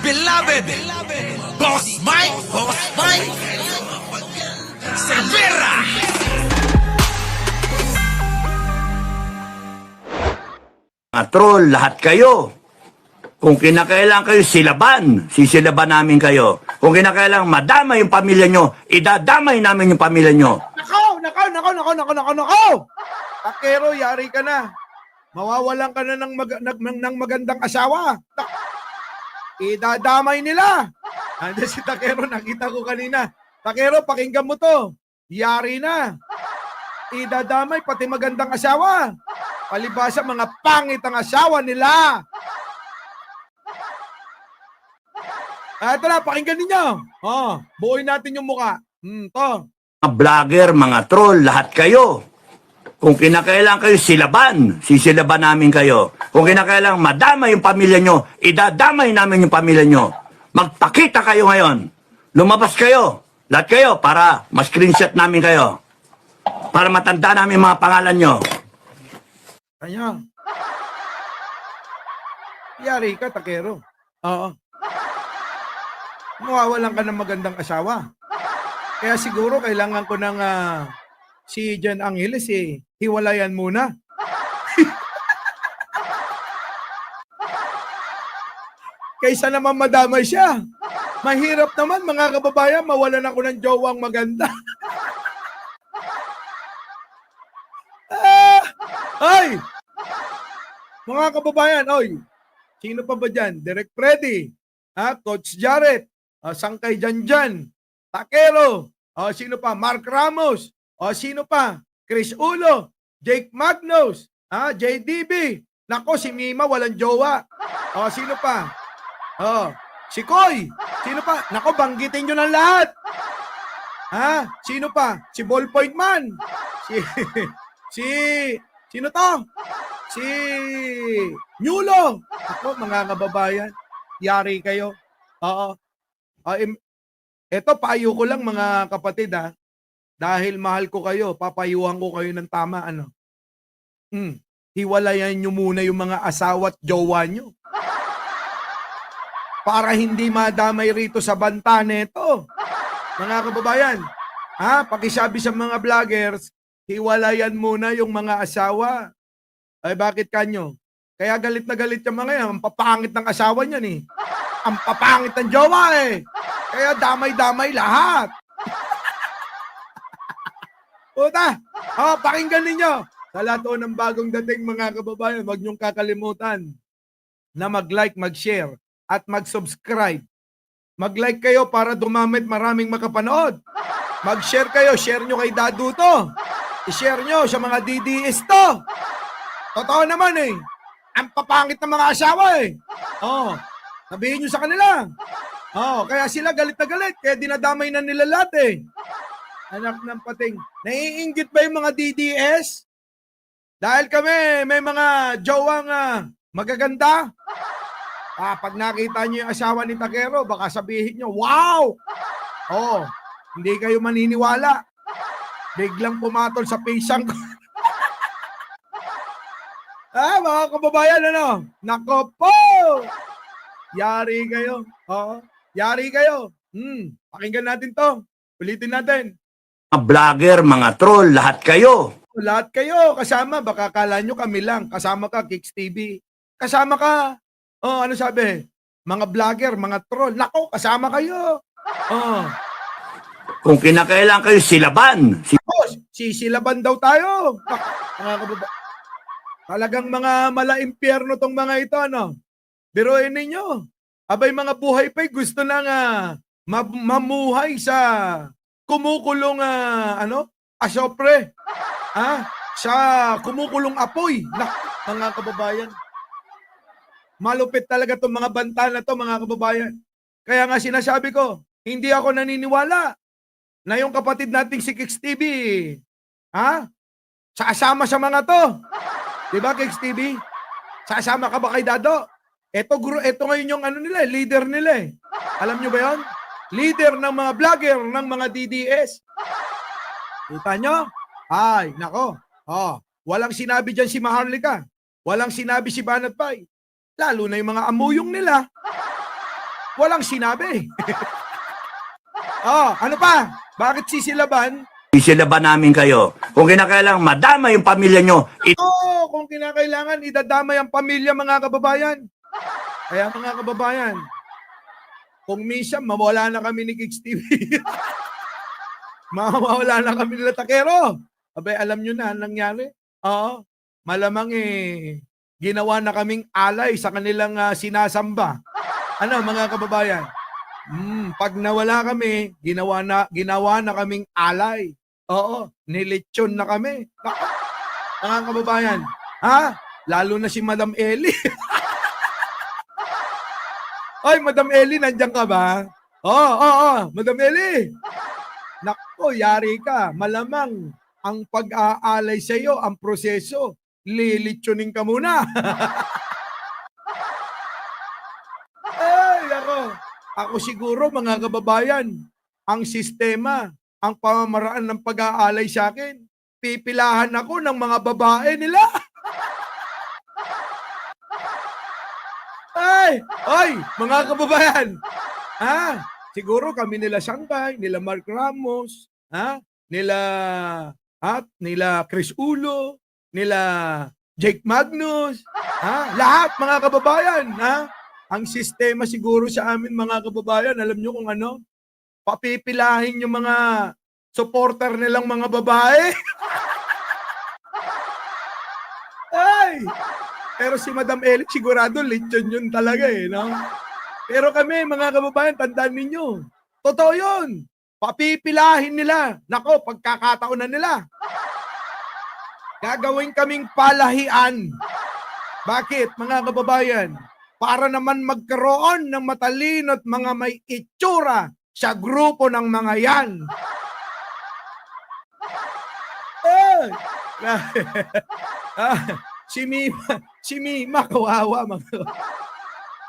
beloved Boss Mike Cervera. Mga troll, lahat kayo. Kung kinakailangan kayo silaban, sisilaban namin kayo. Kung kinakailangan madama yung pamilya nyo, idadamay namin yung pamilya nyo. Nako! Takero, yari ka na. Mawawalan ka na ng magandang asawa. Idadamay nila. Andiyan si Takero, nakita ko kanina. Takero, pakinggan mo to. Yari na. Idadamay pati magandang asawa. Palibasa, mga pangit ang asawa nila. Ito na, pakinggan ninyo. Buuin natin yung muka. To. Mga vlogger, mga troll, lahat kayo. Kung kinakailangan kayo silaban, sisilaban namin kayo. Kung kinakailangan madama yung pamilya nyo, idadamay namin yung pamilya nyo. Magpakita kayo ngayon. Lumabas kayo. Lahat kayo para ma-screenshot namin kayo. Para matanda namin mga pangalan nyo. Kanya. Yari ka, Takero. Oo. Mawawalan ka ng magandang asawa. Kaya siguro kailangan ko ng si Jan Angeles hiwalayan muna. Kaysa naman madamay siya. Mahirap naman mga kababayan, mawalan ako ng jowang maganda. Ay! Mga kababayan, oy, sino pa ba dyan? Direk Freddy, Coach Jarrett, Sangkay Janjan, Takero, sino pa? Mark Ramos, sino pa? Chris Ulo, Jake Magnus, JDB, nako si Mima walang jowa, sino pa? Si Koy, sino pa? Nako banggitin nyo ng lahat. Sino pa? Si Ballpoint Man, sino to? Si Nyulo. Ako, mga kababayan, yari kayo. Ito, payo ko lang mga kapatid dahil mahal ko kayo, papayuhan ko kayo ng tama. Hiwalayan nyo muna yung mga asawa at jowa nyo. Para hindi madamay rito sa banta neto. Mga kababayan, pakisabi sa mga vloggers, hiwalayan muna yung mga asawa. Ay bakit kanyo? Kaya galit na galit yung mga yan. Ang papangit ng asawa niyan eh. Ang papangit ng jowa eh. Kaya damay-damay lahat. Puta! Pakinggan ninyo. Sa lahat ng bagong dating mga kababayan, huwag niyong kakalimutan na mag-like, mag-share, at mag-subscribe. Mag-like kayo para dumamit maraming makapanood. Mag-share kayo. Share nyo kay Dadu to. I-share nyo sa mga DDS to. Totoo naman eh. Ang papangit ng mga asawa eh. Sabihin nyo sa kanila. Kaya sila galit na galit. Kaya dinadamay na nila lahat eh. Anak ng pating. Naiinggit ba yung mga DDS? Dahil kami may mga jowang magaganda. Pag nakita nyo yung asawa ni Takero, baka sabihin nyo, wow! Hindi kayo maniniwala. Biglang pumatol sa pisang ko. Mga kababayan, Nako po! Yari kayo. Yari kayo. Pakinggan natin to. Ulitin natin. Mga vlogger, mga troll, lahat kayo. Lahat kayo. Kasama. Baka kala nyo kami lang. Kasama ka, Kicks TV. Kasama ka. Ano sabi? Mga vlogger, mga troll. Nako, kasama kayo. Kung kinakailangan kayo silaban, Sisilaban daw tayo. Mga kababayan. Talagang mga mala-impyerno tong mga ito, Biruin ninyo. Abay mga buhay pa'y gusto lang mamuhay sa kumukulong asopre. Sa kumukulong apoy. Mga kababayan. Malupit talaga tong mga banta na to, mga kababayan. Kaya nga sinasabi ko, hindi ako naniniwala na yung kapatid nating si Kicks TV, sasama sa mga to. Diba, Kicks TV? Sasama ka ba kay Dado? Ito ngayon yung nila, leader nila eh. Alam nyo ba yun? Leader ng mga vlogger, ng mga DDS. Kita nyo? Ay, nako. Walang sinabi dyan si Maharlika. Walang sinabi si Banat Pai. Lalo na yung mga amuyong nila. walang sinabi. Ano pa? Bakit sisilaban? Sisilaban namin kayo. Kung kinakailangan madama yung pamilya nyo, Kung kinakailangan, idadamay ang pamilya, mga kababayan. Kaya mga kababayan, kung minsan mawala na kami ni Kicks TV, mawala na kami nila Takero. Abay, alam nyo na ang nangyari. Malamang ginawa na kaming alay sa kanilang sinasamba. Ano mga kababayan? Pag nawala kami, ginawa na kaming alay. Nilitsyon na kami. Mga kababayan, lalo na si Madam Ellie. Oy, Madam Ellie, nandiyan ka ba? Madam Ellie. Nako, yari ka. Malamang ang pag-aalay sa iyo, ang proseso, lilitsunin ka muna. Ay, nako. Ako siguro, mga kababayan, ang sistema, ang pamamaraan ng pag-aalay sa akin, pipilahan ako ng mga babae nila. Ay, mga kababayan. Siguro kami nila Sangkay, nila Mark Ramos, nila Chris Ulo, nila Jake Magnus, lahat mga kababayan, ang sistema siguro sa amin mga kababayan, alam nyo kung ano? Papipilahin yung mga supporter nilang mga babae. Pero si Madam Ellie, sigurado, lechon yun talaga no? Pero kami, mga kababayan, tandaan ninyo, totoo yun. Papipilahin nila. Nako, pagkakataon na nila. Gagawin kaming palahian. Bakit, mga kababayan? Para naman magkaroon ng matalino at mga may itsura sa grupo ng mga yan. Si Mima, kawawa.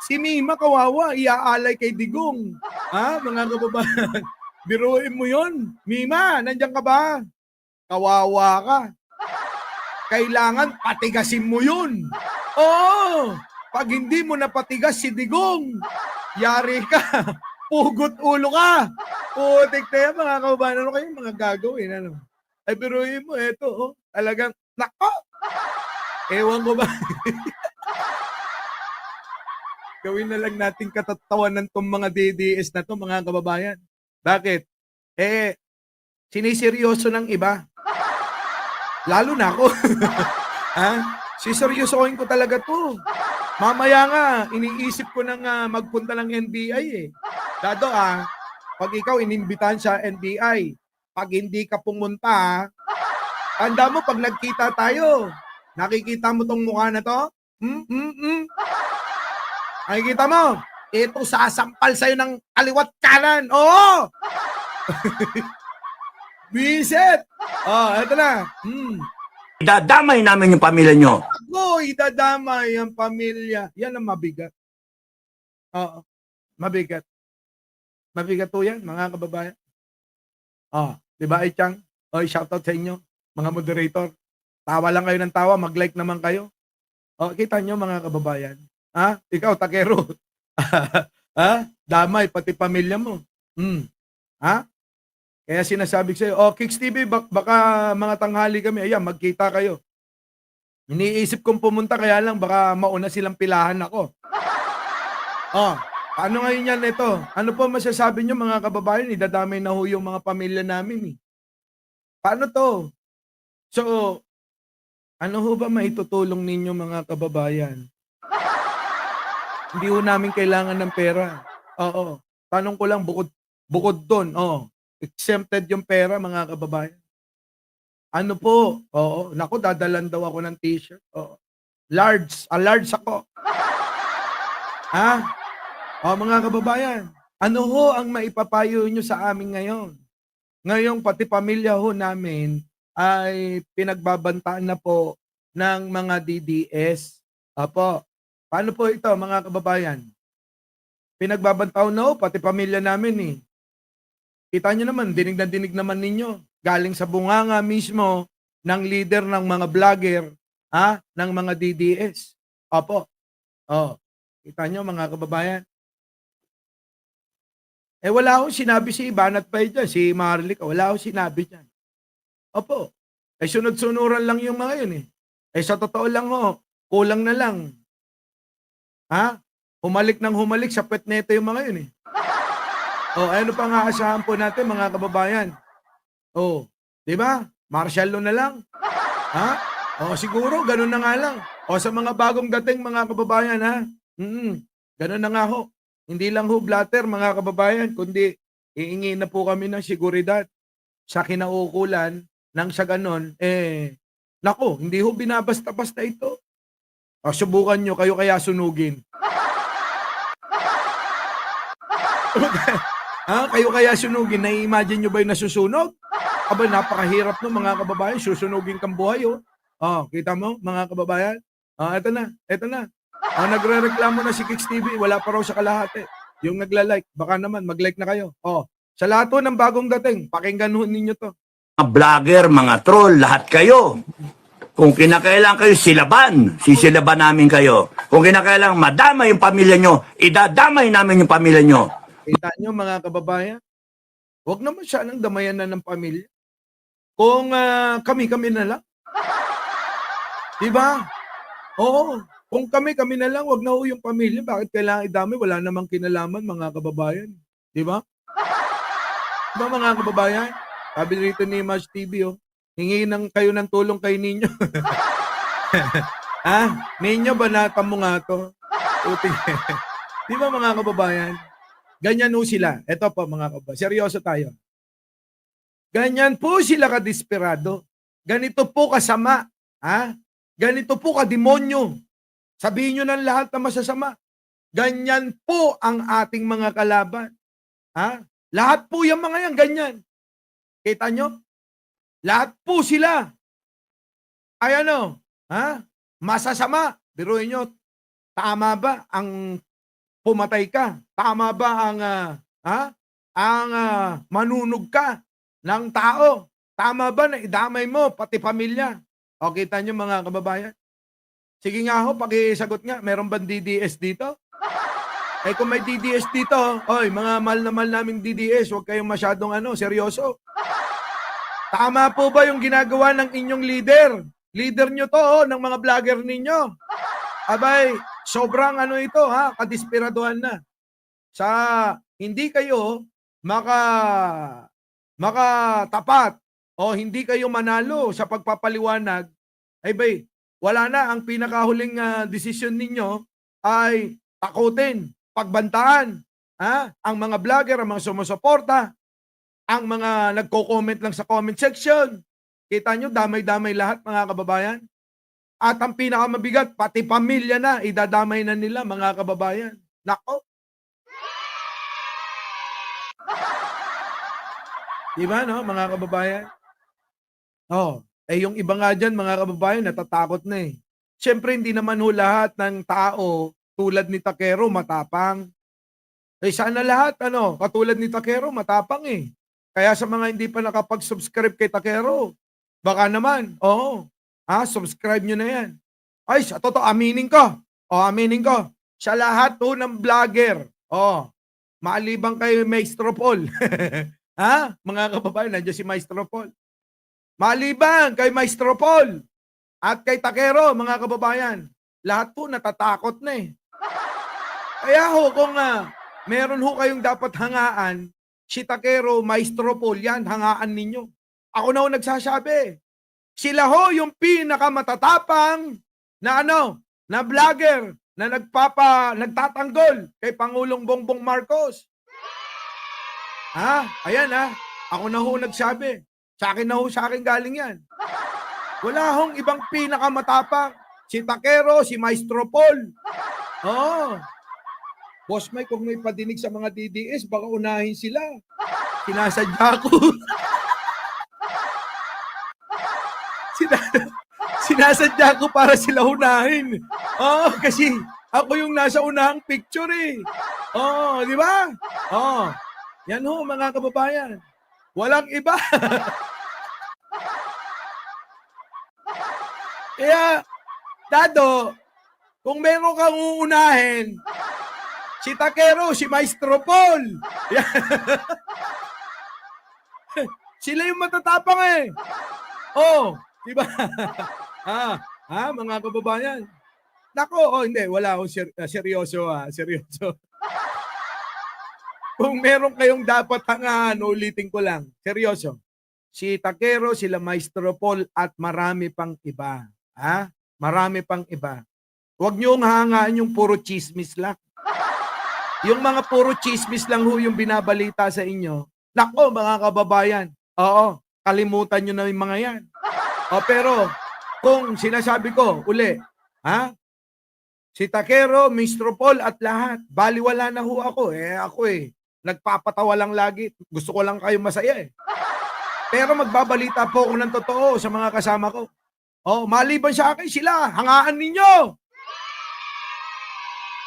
Si Mima, kawawa, iaalay kay Digong. Mga kababayan, biruin mo yun. Mima, nandiyan ka ba? Kawawa ka. Kailangan patigasin mo yun. Pag hindi mo napatigas si Digong, yari ka. Pugot ulo ka. Putik tayo, mga kababayan. Ano kayo mga gagawin? Ay, biruin mo, eto, talagang, nako! Ewan ko ba? Gawin na lang natin katatawanan tong mga DDS na to, mga kababayan. Bakit? Siniseryoso ng iba. Lalo na ako. Siseryosohin ko talaga to. Mamaya nga, iniisip ko nang magpunta ng NBI Dado pag ikaw inimbitahan sa NBI, pag hindi ka pumunta, tanda mo pag nagkita tayo, nakikita mo tong mukha na to? Nakikita mo? Ito sasampal sa'yo ng kaliwat kanan. Oo! Bisit! Eto na. idadamay namin yung pamilya nyo. Ako, idadamay ang pamilya. Yan ang mabigat. Mabigat. Mabigat po yan, mga kababayan. Di ba, Ichang? Shoutout sa inyo, mga moderator. Tawa lang kayo ng tawa, mag-like naman kayo. Kita nyo, mga kababayan. Ikaw, Takero. Damay, pati pamilya mo. Kaya sinasabi ko sa'yo, Kicks TV, baka mga tanghali kami. Ayan, magkita kayo. Iniisip kong pumunta, kaya lang baka mauna silang pilahan ako. Ano ngayon yan ito? Ano po masasabi nyo, mga kababayan? Idadamay na ho yung mga pamilya namin. Paano to? So, ano ho ba maitutulong ninyo, mga kababayan? Hindi ho namin kailangan ng pera. Tanong ko lang, bukod doon, exempted yung pera, mga kababayan. Ano po? Naku, dadalan daw ako ng t-shirt. Large ako. Mga kababayan, ano ho ang maipapayo nyo sa amin ngayon? Ngayong pati pamilya ho namin ay pinagbabantaan na po ng mga DDS. Paano po ito, mga kababayan? Pinagbabantaw na ho, pati pamilya namin Kita nyo naman, dinig na dinig naman ninyo. Galing sa bunganga mismo ng leader ng mga vlogger, ng mga DDS. Kita nyo, mga kababayan. Eh wala akong sinabi si Banat Pay dyan, si Marlica, wala akong sinabi dyan. Opo. Eh sunod-sunuran lang yung mga yun eh. Eh sa totoo lang ho, kulang na lang. Ha? Humalik ng humalik sa pet neto yung mga yun eh. O ano pa nga asahan po natin mga kababayan? O, di ba? Martial law na lang. Ha? O siguro, ganun na nga lang. O sa mga bagong dating mga kababayan ha? Ganun na nga ho. Hindi lang ho blatter mga kababayan, kundi iingi na po kami ng seguridad sa kinaukulan nang sa ganon, nako, hindi ho binabasta-basta ito. O subukan nyo, kayo kaya sunugin. Ha? Kayo kaya sunugin? Nai-imagine nyo ba yung nasusunog? Aba, napakahirap no mga kababayan. Susunugin kang buhay, oh. Oh, kita mo, mga kababayan? Oh, eto na, eto na. Oh, nagre-reklamo na si Kicks TV. Wala pa raw sa kalahati. Yung nagla-like, baka naman, mag-like na kayo. Oh, sa lahat ho ng bagong dating, pakinggan ho ninyo to. Mga vlogger, mga troll, lahat kayo. Kung kinakailangan kayo silaban, sisilaban namin kayo. Kung kinakailangan madama yung pamilya nyo, idadamay namin yung pamilya nyo. Kita nyo mga kababayan, huwag naman siya nang damayan na ng pamilya. Kung kami-kami na lang. Diba? Oo. Kung kami-kami na lang, huwag na ho yung pamilya. Bakit kailangan idamay? Wala namang kinalaman mga kababayan. Diba? Diba mga kababayan? Sabi rito ni Image TV, oh, hingi kayo ng tulong kay Ninyo. Ha? Ninyo, banata mo nga to. Diba mga kababayan? Ganyan po sila. Ito po mga kababayan. Seryoso tayo. Ganyan po sila kadesperado. Ganito po kasama. Ha? Ganito po kademonyo. Sabihin nyo ng lahat na masasama. Ganyan po ang ating mga kalaban. Ha? Lahat po yung mga yan, ganyan. Kita nyo? Lahat po sila. Ay ano? Ha? Masasama. Biruin nyo, tama ba ang pumatay ka? Tama ba ang manunog ka ng tao? Tama ba na idamay mo pati pamilya? O kita nyo mga kababayan? Sige nga ho, pakisagot nga. Meron bang DDS dito? Eh kung may DDS dito, oy, mga mahal na mahal naming DDS, huwag kayong masyadong seryoso. Tama po ba yung ginagawa ng inyong leader? Leader nyo to, ng mga vlogger ninyo. Abay, sobrang ito, kadisperaduhan na. Sa hindi kayo makatapat o hindi kayo manalo sa pagpapaliwanag, ay bay, wala na, ang pinakahuling desisyon ninyo ay takutin, pagbantaan, ang mga vlogger, ang mga sumusuporta, ang mga nagko-comment lang sa comment section. Kita nyo, damay-damay lahat mga kababayan. At ang pinakamabigat, pati pamilya na, idadamay na nila mga kababayan. Nako. Diba no, mga kababayan? Oh, yung iba nga dyan, mga kababayan, natatakot na eh. Siyempre, hindi naman ho lahat ng tao tulad ni Takero matapang. Eh, sana lahat, katulad ni Takero matapang eh. Kaya sa mga hindi pa nakapag-subscribe kay Takero, baka naman, subscribe nyo na yan. Ay, sa totoo, aminin ko. Aminin ko. Sa lahat ho ng vlogger, maalibang kay Maestro Paul. Mga kababayan, nandiyan si Maestro Paul. Maliban kay Maestro Paul at kay Takero, mga kababayan, lahat po natatakot na eh. Kaya ho, kung meron ho kayong dapat hangaan, si Takero, Maestro Paul, yan, hangaan ninyo. Ako na ho nagsasabi. Sila ho yung pinakamatatapang na na vlogger na nagtatanggol kay Pangulong Bongbong Marcos. Ayan ako na ho nagsabi. Sa akin galing yan. Wala hong ibang pinakamatapang. Si Takero, si Maestro Paul. Boss Mike, kung may padinig sa mga DDS, baka unahin sila. Sinasadya ko. Sinasadya ko para sila unahin. Kasi ako yung nasa unahang picture eh. Di ba? Yan ho, mga kababayan. Walang iba. Kaya, Dado, kung meron kang uunahin, si Takero, si Maestro Paul. Yan. Sila yung matatapang eh. Oh, di ba? Mga kababayan. Nako, hindi, wala akong seryoso seryoso. Kung meron kayong dapat hangaan, ulitin ko lang, seryoso. Si Takero, sila Maestro Paul at marami pang iba. Marami pang iba. Huwag niyong hangaan yung puro chismis lang. Yung mga puro chismis lang ho yung binabalita sa inyo. Nako, mga kababayan. Oo, kalimutan nyo na yung mga yan. Pero, kung sinasabi ko, uli, si Takero, Maestro Paul at lahat, baliwala na ho ako. Ako nagpapatawa lang lagi. Gusto ko lang kayo masaya eh. Pero magbabalita po ako ng totoo sa mga kasama ko. Maliban sa akin sila, hangaan ninyo.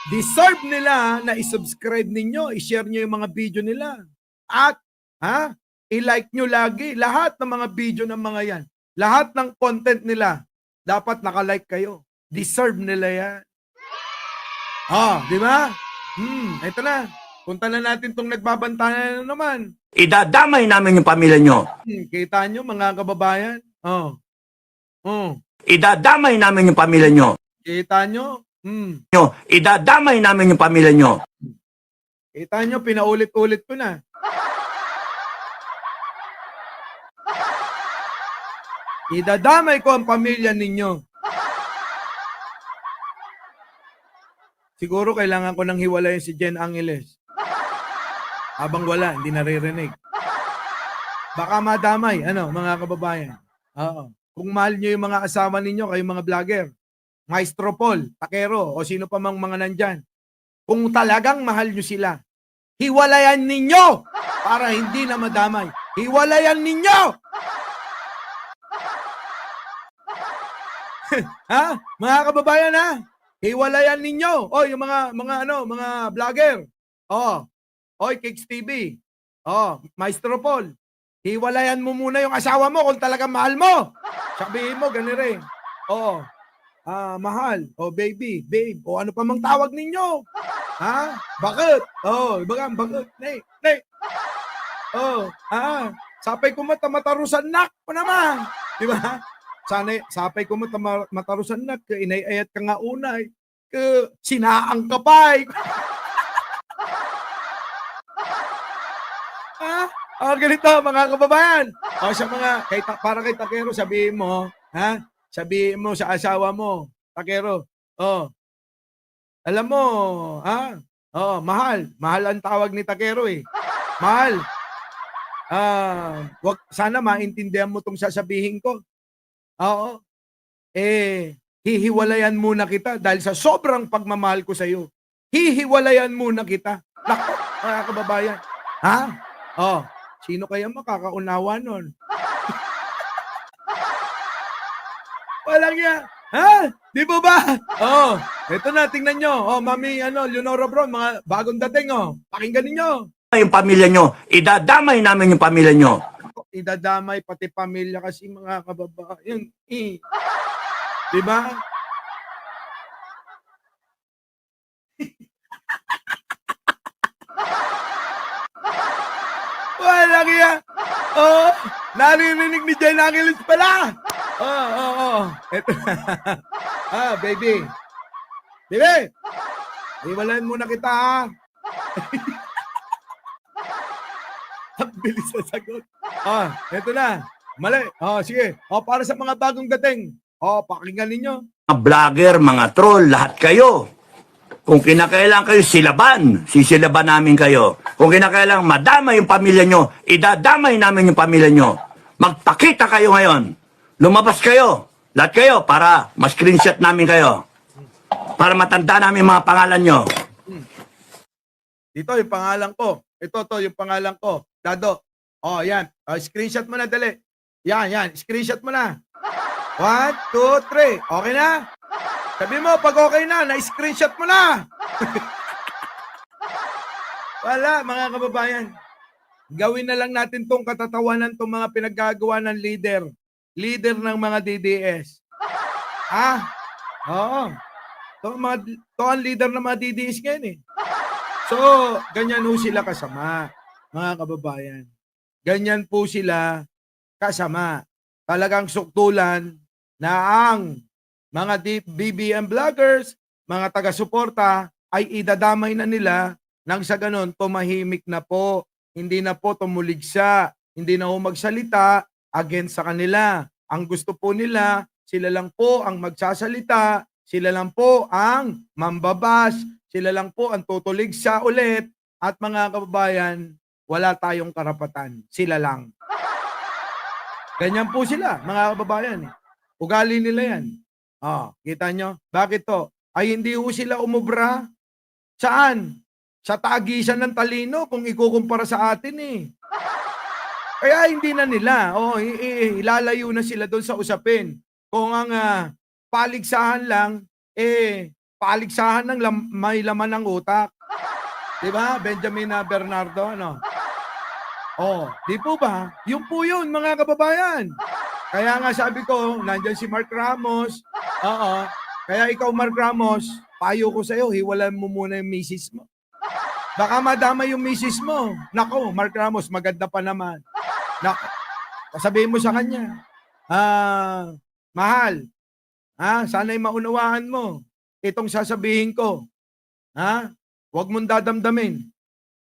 Deserve nila na i-subscribe ninyo, i-share nyo yung mga video nila. At, i-like nyo lagi lahat ng mga video ng mga yan. Lahat ng content nila, dapat naka-like kayo. Deserve nila yan. Di ba? Ito na. Punta na natin itong nagbabantayan na naman. Idadamay namin yung pamilya nyo. Kita nyo, mga kababayan? Idadamay namin yung pamilya nyo. Kita nyo? Idadamay namin yung pamilya nyo. Kita nyo, pinaulit-ulit ko na. Idadamay ko ang pamilya ninyo. Siguro kailangan ko nang hiwalayin si Jen Angeles. Habang wala, hindi naririnig. Baka madamay, mga kababayan. Kung mahal nyo yung mga asawa ninyo, kayong mga vlogger, Maestro Paul, Takero, o sino pa mang mga nandyan, kung talagang mahal nyo sila, hiwalayan ninyo para hindi na madamay. Hiwalayan ninyo! Mga kababayan, hiwalayan ninyo. Yung mga vlogger. Kicks TV. Maestro Paul. Hiwalayan mo muna yung asawa mo kung talagang mahal mo. Sabihin mo, ganire. Mahal. Baby, babe. Ano pa mang tawag ninyo? Bakit? Bakit? Nay. Sapay ko matarusan nak pa naman. Di ba? Sana sapay ko matarusan nak. Inayayat ka nga unay. Sinaang ka pa. Ganito mga kababayan. Para kay Takero, sabihin mo, sabihin mo sa asawa mo, Takero, alam mo, mahal ang tawag ni Takero eh. Mahal. Sana maintindihan mo tong sasabihin ko. Hihiwalayan muna kita dahil sa sobrang pagmamahal ko sa iyo. Hihiwalayan muna kita. Naku, mga kababayan. Sino kaya makakaunawa nun? Walang yan. Di ba ba? Ito na, tingnan nyo. Mami, Leonora Brown, mga bagong dating, pakinggan ninyo. Yung pamilya nyo, idadamay namin yung pamilya nyo. Idadamay pati pamilya kasi mga kababayan. Di ba? Walang yan. Naririnig ni Jen Angeles pala. Ito. Baby. Baby. Iwalayan muna kita, Ang bilis sa sagot. Ito na. Mali. Sige. Para sa mga bagong dating. Pakinggan ninyo. Mga vlogger, mga troll, lahat kayo. Kung kinakailangan kayo silaban, sisilaban namin kayo. Kung kinakailangan madamay yung pamilya nyo, idadamay namin yung pamilya nyo. Magpakita kayo ngayon. Lumabas kayo. Lahat kayo para ma-screenshot namin kayo. Para matanda namin mga pangalan nyo. Dito yung pangalan ko. Ito yung pangalan ko. Dado. Yan. Screenshot mo na, dali. Yan. Screenshot mo na. 1, 2, 3. Okay na? Sabi mo, pag okay na, na-screenshot mo na. Wala, mga kababayan. Gawin na lang natin tong katatawanan, tong mga pinaggagawa ng leader. Leader ng mga DDS. Oo. To ang leader ng mga DDS ngayon eh. So, ganyan po sila kasama, mga kababayan. Ganyan po sila kasama. Talagang suktulan na ang mga BBM vloggers, mga taga-suporta ay idadamay na nila nang sa ganon tumahimik na po. Hindi na po tumuligsa, hindi na po magsalita against sa kanila. Ang gusto po nila, sila lang po ang magsasalita, sila lang po ang mambabas, sila lang po ang tutuligsa ulit. At mga kababayan, wala tayong karapatan. Sila lang. Ganyan po sila, mga kababayan. Ugali nila yan. Kita nyo? Bakit to? Ay hindi po sila umubra. Saan? Sa tagisan ng talino kung ikukumpara sa atin eh. Kaya hindi na nila. Ilalayo na sila doon sa usapin. Kung ang paligsahan lang, paligsahan ng may laman ng utak. Diba? Benjamin Bernardo, ano? Di po ba? Yun po yun, mga kababayan. Kaya nga sabi ko, nandyan si Mark Ramos. Kaya ikaw, Mark Ramos, payo ko sa'yo, hiwalan mo muna yung misis mo. Baka madama yung misis mo. Nako, Mark Ramos, maganda pa naman. Nako, sabihin mo sa kanya, mahal, sana'y maunawaan mo itong sasabihin ko. Huwag mong dadamdamin.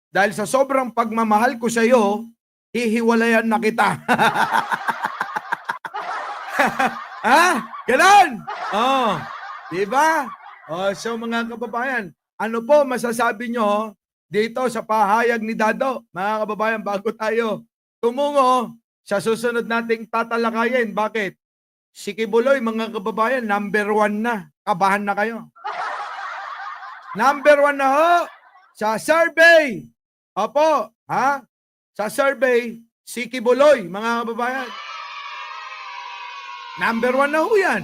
Dahil sa sobrang pagmamahal ko sa iyo, hihiwalayan na kita. Ganon! Diba? So mga kababayan, ano po masasabi nyo dito sa pahayag ni Dado? Mga kababayan, bago tayo tumungo sa susunod nating tatalakayin. Bakit? Si Kibuloy, mga kababayan, number 1 na. Kabahan na kayo. Number 1 na ho sa survey. Opo, sa survey, si Kibuloy, mga kababayan. Number 1 na ho yan.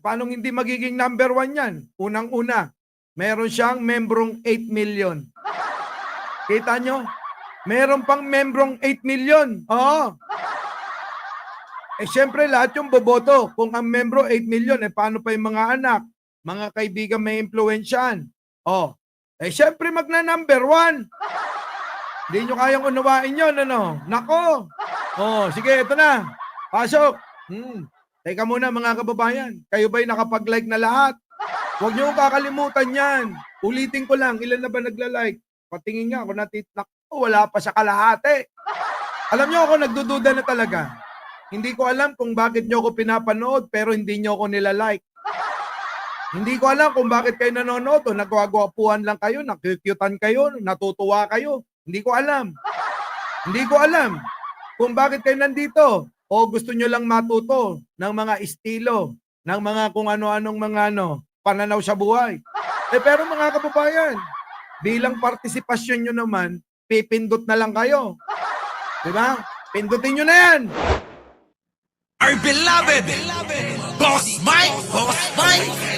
Paano hindi magiging number 1 yan? Unang-una, meron siyang membrong 8 million. Kita nyo? Meron pang membrong 8 million. Siyempre, lahat yung boboto. Kung ang membro 8 million, paano pa yung mga anak? Mga kaibigan may impluensyahan. Siyempre magna-number 1. Hindi nyo kayang unawain yun, ano? Nako! Sige, ito na. Pasok. Teka muna, mga kababayan. Kayo ba'y nakapag-like na lahat? Huwag nyo kakalimutan yan. Ulitin ko lang, ilan na ba nagla-like? Patingin nga ako wala pa sa kalahati. Alam nyo ako, nagdududa na talaga. Hindi ko alam kung bakit nyo ako pinapanood pero hindi nyo ako nilalike. Hindi ko alam kung bakit kayo nanonood o nagwagwapuhan lang kayo, nakikyutan kayo, natutuwa kayo. Hindi ko alam. Hindi ko alam kung bakit kayo nandito o gusto nyo lang matuto ng mga estilo, ng mga kung ano-anong mga pananaw sa buhay. Pero mga kababayan, bilang partisipasyon nyo naman, pipindot na lang kayo. Diba? Pindutin nyo na yan. Our beloved Boss Mike, Boss Mike.